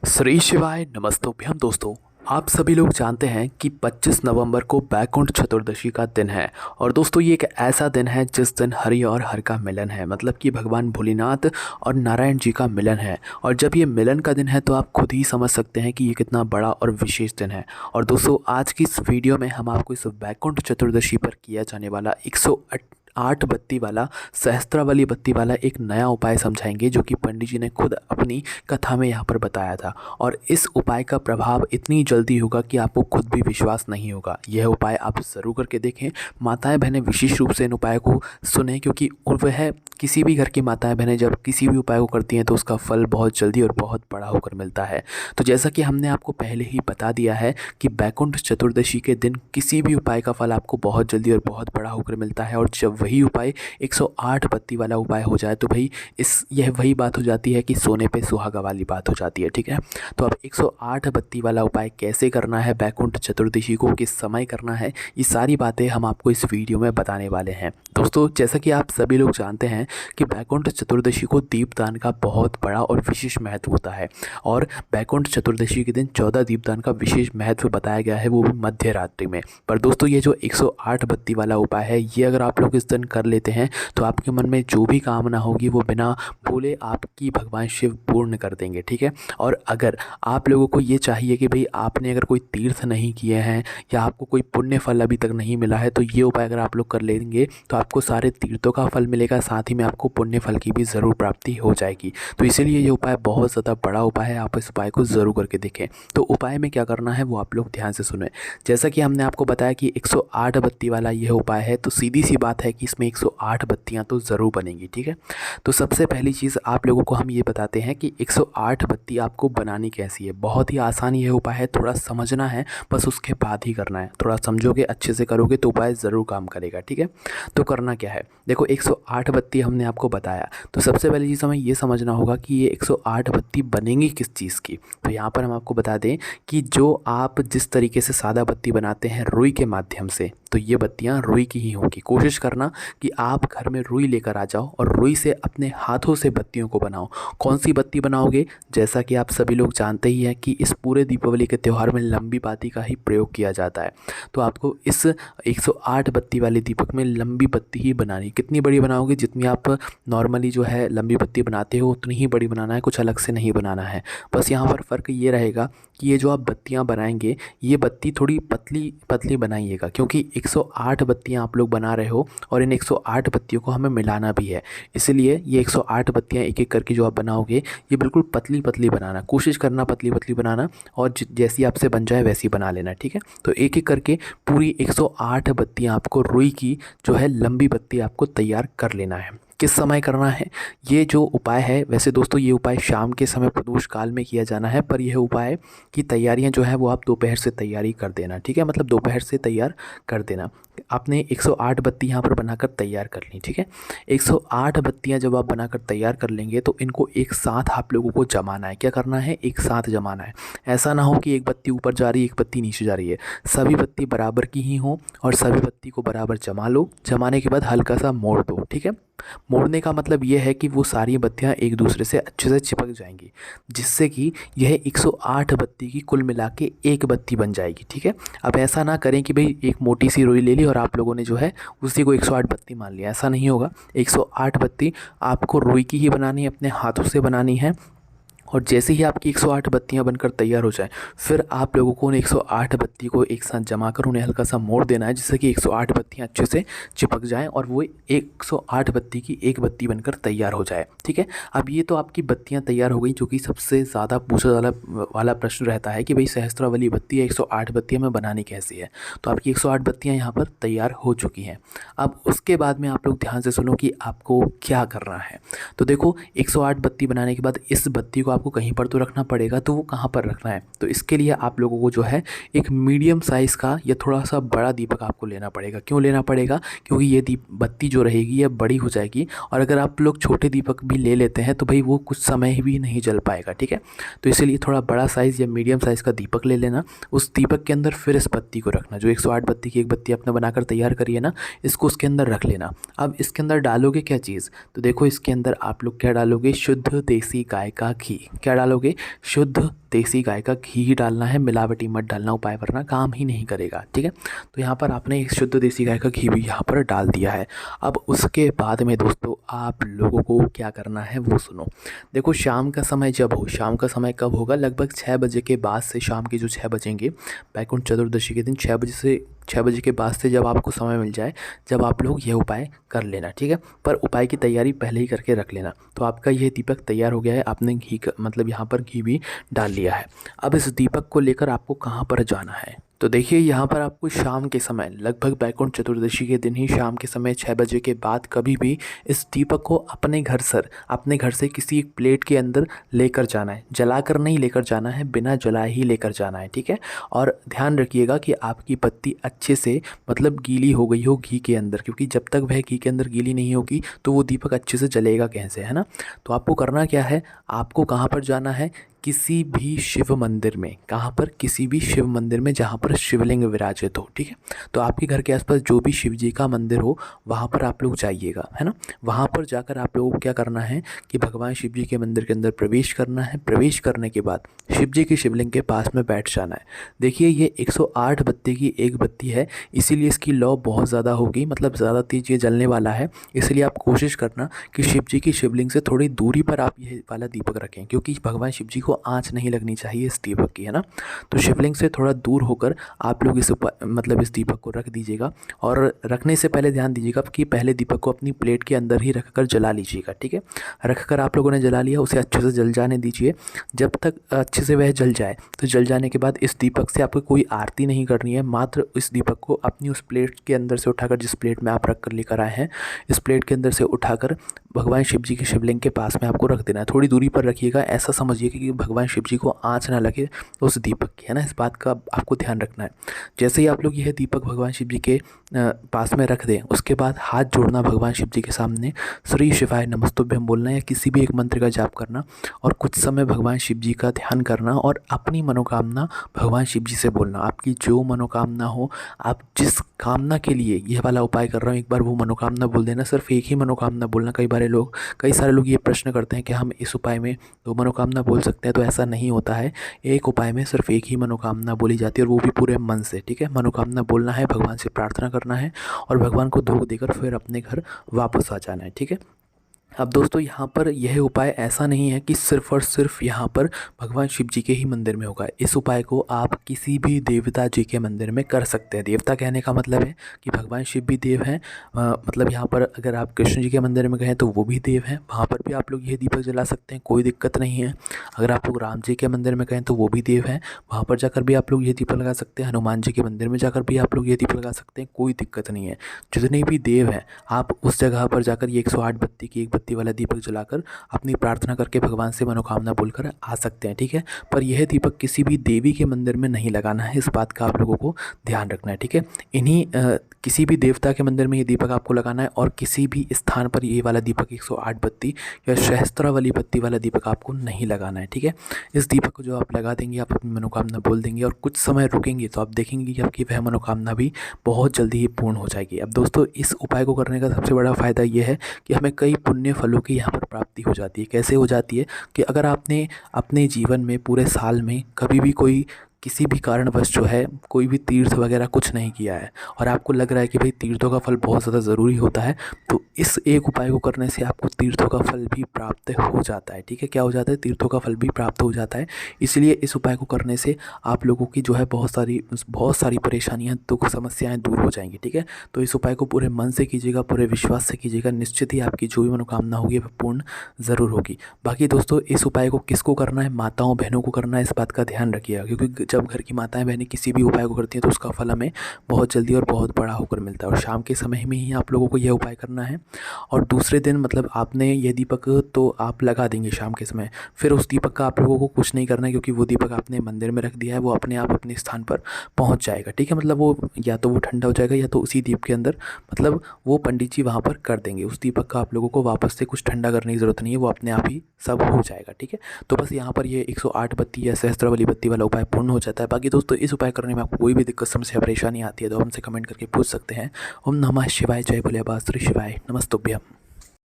श्री शिवाय नमस्तोभ्यम दोस्तों। आप सभी लोग जानते हैं कि 25 नवंबर को बैकुंठ चतुर्दशी का दिन है। और दोस्तों ये एक ऐसा दिन है जिस दिन हरि और हर का मिलन है, मतलब कि भगवान भोलेनाथ और नारायण जी का मिलन है। और जब ये मिलन का दिन है तो आप खुद ही समझ सकते हैं कि ये कितना बड़ा और विशेष दिन है। और दोस्तों आज की इस वीडियो में हम आपको इस बैकुंठ चतुर्दशी पर किया जाने वाला 108 बत्ती वाला सहस्त्रावली बत्ती वाला एक नया उपाय समझाएंगे, जो कि पंडित जी ने खुद अपनी कथा में यहाँ पर बताया था। और इस उपाय का प्रभाव इतनी जल्दी होगा कि आपको खुद भी विश्वास नहीं होगा। यह उपाय आप ज़रूर करके देखें। माताएं बहनें विशेष रूप से इन उपाय को सुने, क्योंकि वह किसी भी घर की माताएं बहनें जब किसी भी उपाय को करती हैं तो उसका फल बहुत जल्दी और बहुत बड़ा होकर मिलता है। तो जैसा कि हमने आपको पहले ही बता दिया है कि बैकुंठ चतुर्दशी के दिन किसी भी उपाय का फल आपको बहुत जल्दी और बहुत बड़ा होकर मिलता है। और जब वही उपाय 108 बत्ती वाला उपाय हो जाए तो भाई यह वही बात हो जाती है कि सोने पे सुहागा वाली बात हो जाती है। ठीक है, तो अब 108 बत्ती वाला उपाय कैसे करना है, बैकुंठ चतुर्दशी को किस समय करना है, ये सारी बातें हम आपको इस वीडियो में बताने वाले हैं। दोस्तों जैसा कि आप सभी लोग जानते हैं कि बैकुंठ चतुर्दशी को दीपदान का बहुत बड़ा और विशेष महत्व होता है। और बैकुंठ चतुर्दशी के दिन 14 दीपदान का विशेष महत्व बताया गया है, वो भी मध्य रात्रि में। पर दोस्तों ये जो 108 बत्ती वाला उपाय है, ये अगर आप लोग इस दिन कर लेते हैं तो आपके मन में जो भी कामना होगी वो बिना बोले आपकी भगवान शिव पूर्ण कर देंगे। ठीक है, और अगर आप लोगों को ये चाहिए कि भाई आपने अगर कोई तीर्थ नहीं किए हैं या आपको कोई पुण्य फल अभी तक नहीं मिला है, तो ये उपाय अगर आप लोग कर लेंगे तो आपको सारे तीर्थों का फल मिलेगा, साथ ही में आपको पुण्य फल की भी ज़रूर प्राप्ति हो जाएगी। तो इसीलिए ये उपाय बहुत ज़्यादा बड़ा उपाय है, आप इस उपाय को ज़रूर करके देखें। तो उपाय में क्या करना है वो आप लोग ध्यान से सुने। जैसा कि हमने आपको बताया कि 108 बत्ती वाला यह उपाय है, तो सीधी सी बात है कि इसमें 108 बत्तियाँ तो ज़रूर बनेंगी। ठीक है, तो सबसे पहली चीज़ आप लोगों को हम ये बताते हैं कि 108 बत्ती आपको बनानी कैसी है। बहुत ही आसान यह उपाय है, थोड़ा समझना है बस, उसके बाद ही करना है। थोड़ा समझोगे, अच्छे से करोगे तो उपाय ज़रूर काम करेगा। ठीक है, तो करना क्या है, देखो 108 बत्ती हमने आपको बताया, तो सबसे पहली चीज़ हमें ये समझना होगा कि ये 108 बत्ती बनेंगी किस चीज़ की। तो यहाँ पर हम आपको बता दें कि जो आप जिस तरीके से सादा बत्ती बनाते हैं रुई के माध्यम से, तो ये बत्तियाँ रुई की ही होंगी। कोशिश करना कि आप घर में रुई लेकर आ जाओ और रुई से अपने हाथों से बत्तियों को बनाओ। कौन सी बत्ती बनाओगे, जैसा कि आप सभी लोग जानते ही हैं कि इस पूरे दीपावली के त्यौहार में लंबी बाती का ही प्रयोग किया जाता है। तो आपको इस 108 बत्ती वाले दीपक में लंबी बत्ती ही बनानी। कितनी बड़ी बनाओगे, जितनी आप नॉर्मली जो है लंबी बत्ती बनाते हो उतनी ही बड़ी बनाना है, कुछ अलग से नहीं बनाना है। बस यहाँ पर फ़र्क ये रहेगा कि ये जो आप बत्तियाँ बनाएंगे ये बत्ती थोड़ी पतली पतली बनाइएगा, क्योंकि 108 बत्तियाँ आप लोग बना रहे हो और इन 108 बत्तियों को हमें मिलाना भी है। इसलिए ये 108 बत्तियाँ एक एक करके जो आप बनाओगे ये बिल्कुल पतली पतली बनाना, कोशिश करना पतली पतली बनाना, और जैसी आपसे बन जाए वैसी बना लेना। ठीक है, तो एक एक करके पूरी 108 बत्तियाँ आपको रुई की जो है लंबी बत्ती आपको तैयार कर लेना है। किस समय करना है ये जो उपाय है, वैसे दोस्तों ये उपाय शाम के समय प्रदोष काल में किया जाना है, पर यह उपाय की तैयारियां जो है वो आप दोपहर से तैयारी कर देना। ठीक है, मतलब दोपहर से तैयार कर देना। आपने 108 बत्ती यहाँ पर बनाकर तैयार कर ली। ठीक है, 108 बत्तियाँ जब आप बनाकर तैयार कर लेंगे तो इनको एक साथ आप लोगों को जमाना है। क्या करना है, एक साथ जमाना है। ऐसा ना हो कि एक बत्ती ऊपर जा रही है एक बत्ती नीचे जा रही है, सभी बत्ती बराबर की ही हो और सभी बत्ती को बराबर जमा लो। जमाने के बाद हल्का सा मोड़ दो। ठीक है, मोड़ने का मतलब ये है कि वो सारी बत्तियां एक दूसरे से अच्छे से चिपक जाएंगी, जिससे कि यह 108 बत्ती की कुल मिला के एक बत्ती बन जाएगी। ठीक है, अब ऐसा ना करें कि भाई एक मोटी सी रुई ले ली और आप लोगों ने जो है उसी को 108 बत्ती मान लिया, ऐसा नहीं होगा। 108 बत्ती आपको रुई की ही बनानी है, अपने हाथों से बनानी है। और जैसे ही आपकी 108 बत्तियां बनकर तैयार हो जाए, फिर आप लोगों को उन 108 बत्ती को एक साथ जमा कर उन्हें हल्का सा मोड़ देना है, जिससे कि 108 बत्तियां अच्छे से चिपक जाएं और वो 108 बत्ती की एक बत्ती बनकर तैयार हो जाए। ठीक है, अब ये तो आपकी बत्तियां तैयार हो गई, जो कि सबसे ज़्यादा पूछा वाला प्रश्न रहता है कि भाई सहस्त्रावली बत्ती 108 बत्तियाँ में बनानी कैसी है। तो आपकी 108 बत्तियाँ यहाँ पर तैयार हो चुकी हैं। अब उसके बाद में आप लोग ध्यान से सुनो कि आपको क्या करना है। तो देखो 108 बत्ती बनाने के बाद इस बत्ती को आपको कहीं पर तो रखना पड़ेगा, तो वो कहाँ पर रखना है, तो इसके लिए आप लोगों को जो है एक मीडियम साइज़ का या थोड़ा सा बड़ा दीपक आपको लेना पड़ेगा। क्यों लेना पड़ेगा, क्योंकि ये बत्ती जो रहेगी ये बड़ी हो जाएगी, और अगर आप लोग छोटे दीपक भी ले लेते हैं तो भाई वो कुछ समय भी नहीं जल पाएगा। ठीक है, तो इसलिए थोड़ा बड़ा साइज़ या मीडियम साइज़ का दीपक ले लेना। उस दीपक के अंदर फिर इस बत्ती को रखना, जो 108 बत्ती की एक बत्ती आपने बनाकर तैयार करी है ना, इसको उसके अंदर रख लेना। अब इसके अंदर डालोगे क्या चीज़, तो देखो इसके अंदर आप लोग क्या डालोगे, शुद्ध देसी गाय का घी। क्या डालोगे? शुद्ध देसी गाय का घी ही डालना है, मिलावटी मत डालना उपाय, वरना काम ही नहीं करेगा। ठीक है, तो यहाँ पर आपने एक शुद्ध देसी गाय का घी भी यहाँ पर डाल दिया है। अब उसके बाद में दोस्तों आप लोगों को क्या करना है वो सुनो। देखो शाम का समय जब हो, शाम का समय कब होगा? लगभग 6 बजे के बाद से, शाम के जो 6 बजेंगे बैकुंठ चतुर्दशी के दिन 6 बजे के बाद से जब आपको समय मिल जाए, जब आप लोग ये उपाय कर लेना। ठीक है, पर उपाय की तैयारी पहले ही करके रख लेना। तो आपका ये दीपक तैयार हो गया है, आपने घी का मतलब यहाँ पर घी भी डाल लिया है। अब इस दीपक को लेकर आपको कहाँ पर जाना है? तो देखिए यहाँ पर आपको शाम के समय, लगभग बैकुंठ चतुर्दशी के दिन ही शाम के समय 6 बजे के बाद कभी भी इस दीपक को अपने घर से किसी एक प्लेट के अंदर लेकर जाना है। जलाकर नहीं लेकर जाना है, बिना जलाए ही लेकर जाना है। ठीक है, और ध्यान रखिएगा कि आपकी पत्ती अच्छे से मतलब गीली हो गई हो घी के अंदर, क्योंकि जब तक वह घी के अंदर गीली नहीं होगी तो वो दीपक अच्छे से जलेगा कैसे, है ना। तो आपको करना क्या है, आपको कहाँ पर जाना है? किसी भी शिव मंदिर में। कहाँ पर? किसी भी शिव मंदिर में जहाँ पर शिवलिंग विराजित हो। ठीक है, तो आपके घर के आसपास जो भी शिव जी का मंदिर हो वहाँ पर आप लोग जाइएगा, है ना। वहाँ पर जाकर आप लोगों को क्या करना है कि भगवान शिव जी के मंदिर के अंदर प्रवेश करना है। प्रवेश करने के बाद शिव जी के शिवलिंग के पास में बैठ जाना है। देखिए ये 108 बत्ती की एक बत्ती है, इसीलिए इसकी लौ बहुत ज़्यादा होगी, मतलब ज़्यादा तेज ये जलने वाला है। इसलिए आप कोशिश करना कि शिव जी की शिवलिंग से थोड़ी दूरी पर आप ये वाला दीपक रखें, क्योंकि भगवान शिव जी को आँच नहीं लगनी चाहिए इस दीपक की, है ना। तो शिवलिंग से थोड़ा दूर होकर आप लोग इस दीपक को रख दीजिएगा। और रखने से पहले ध्यान दीजिएगा कि पहले दीपक को अपनी प्लेट के अंदर ही रखकर जला लीजिएगा। ठीक है, रखकर आप लोगों ने जला लिया, उसे अच्छे से जल जाने दीजिए। जब तक अच्छे से वह जल जाए, तो जल जाने के बाद इस दीपक से आपको कोई आरती नहीं करनी है, मात्र इस दीपक को अपनी उस प्लेट के अंदर से उठाकर, जिस प्लेट में आप रख कर लेकर आए हैं, इस प्लेट के अंदर से उठाकर भगवान शिव जी के शिवलिंग के पास में आपको रख देना है। थोड़ी दूरी पर रखिएगा, ऐसा समझिए कि भगवान शिव जी को आँच ना लगे उस दीपक की, है ना। इस बात का आपको ध्यान रखना है। जैसे ही आप लोग यह दीपक भगवान शिव जी के पास में रख दें, उसके बाद हाथ जोड़ना भगवान शिव जी के सामने, श्री शिवाय नमस्तुभ्यम बोलना या किसी भी एक मंत्र का जाप करना, और कुछ समय भगवान शिव जी का ध्यान करना और अपनी मनोकामना भगवान शिव जी से बोलना। आपकी जो मनोकामना हो, आप जिस कामना के लिए यह वाला उपाय कर रहे हो, एक बार वो मनोकामना बोल देना। सिर्फ एक ही मनोकामना बोलना। कई सारे लोग ये प्रश्न करते हैं कि हम इस उपाय में 2 मनोकामना बोल सकते हैं, तो ऐसा नहीं होता है। एक उपाय में सिर्फ एक ही मनोकामना बोली जाती है, और वो भी पूरे मन से। ठीक है, मनोकामना बोलना है, भगवान से प्रार्थना करना है और भगवान को धूप देकर फिर अपने घर वापस आ जाना है। ठीक है, अब दोस्तों यहाँ पर यह उपाय ऐसा नहीं है कि सिर्फ़ और सिर्फ यहाँ पर भगवान शिव जी के ही मंदिर में होगा। इस उपाय को आप किसी भी देवता जी के मंदिर में कर सकते हैं। देवता कहने का मतलब है कि भगवान शिव भी देव हैं, मतलब यहाँ पर अगर आप कृष्ण जी के मंदिर में गए तो वो भी देव हैं, वहाँ पर भी आप लोग ये दीपक जला सकते हैं, कोई दिक्कत नहीं है। अगर आप लोग राम जी के मंदिर में गए तो वो भी देव हैं, वहाँ पर जाकर भी आप लोग ये दीपक लगा सकते हैं। हनुमान जी के मंदिर में जाकर भी आप लोग ये दीपक लगा सकते हैं, कोई दिक्कत नहीं है। जितने भी देव हैं, आप उस जगह पर जाकर ये 108 बत्ती की एक बत्ती वाला दीपक जलाकर अपनी प्रार्थना करके भगवान से मनोकामना बोलकर आ सकते हैं। ठीक है, पर यह दीपक किसी भी देवी के मंदिर में नहीं लगाना है, इस बात का आप लोगों को ध्यान रखना है। ठीक है, किसी भी देवता के मंदिर में ये दीपक आपको लगाना है, और किसी भी स्थान पर ये वाला दीपक 108 बत्ती या सहस्त्रावली बत्ती वाला दीपक आपको नहीं लगाना है। ठीक है, इस दीपक को जो आप लगा देंगे, आप अपनी मनोकामना बोल देंगे और कुछ समय रुकेंगे, तो आप देखेंगे कि आपकी वह मनोकामना भी बहुत जल्दी ही पूर्ण हो जाएगी। अब दोस्तों इस उपाय को करने का सबसे बड़ा फ़ायदा ये है कि हमें कई पुण्य फलों की यहाँ पर प्राप्ति हो जाती है। कैसे हो जाती है कि अगर आपने अपने जीवन में पूरे साल में कभी भी किसी भी कारणवश जो है कोई भी तीर्थ वगैरह कुछ नहीं किया है, और आपको लग रहा है कि भाई तीर्थों का फल बहुत ज़्यादा ज़रूरी होता है, तो इस एक उपाय को करने से आपको तीर्थों का फल भी प्राप्त हो जाता है। ठीक है, क्या हो जाता है? तीर्थों का फल भी प्राप्त हो जाता है। इसलिए इस उपाय को करने से आप लोगों की जो है बहुत सारी परेशानियाँ, दुख, समस्याएँ दूर हो जाएंगी। ठीक है, तो इस उपाय को पूरे मन से कीजिएगा, पूरे विश्वास से कीजिएगा, निश्चित ही आपकी जो भी मनोकामना होगी वह पूर्ण ज़रूर होगी। बाकी दोस्तों इस उपाय को किसको करना है? माताओं बहनों को करना है, इस बात का ध्यान रखिएगा, क्योंकि जब घर की माताएं बहनें किसी भी उपाय को करती हैं तो उसका फल हमें बहुत जल्दी और बहुत बड़ा होकर मिलता है। और शाम के समय में ही आप लोगों को यह उपाय करना है, और दूसरे दिन मतलब आपने ये दीपक तो आप लगा देंगे शाम के समय, फिर उस दीपक का आप लोगों को कुछ नहीं करना है, क्योंकि वो दीपक आपने मंदिर में रख दिया है, वो अपने आप अपने स्थान पर पहुँच जाएगा। ठीक है, मतलब वो या तो वो ठंडा हो जाएगा, या तो उसी दीप के अंदर मतलब वो पंडित जी वहाँ पर कर देंगे। उस दीपक का आप लोगों को वापस से कुछ ठंडा करने की ज़रूरत नहीं है, वो अपने आप ही सब हो जाएगा। ठीक है, तो बस यहाँ पर ये 108 बत्ती या सहस्त्रावली बत्ती वाला उपाय पूर्ण हो जाता है। बाकी दोस्तों इस उपाय करने में आपको कोई भी दिक्कत, समस्या, परेशानी आती है तो हमसे कमेंट करके पूछ सकते हैं। ओम नमः शिवाय, जय भोले बाबा, श्री शिवाय नमस्तुभ्यम।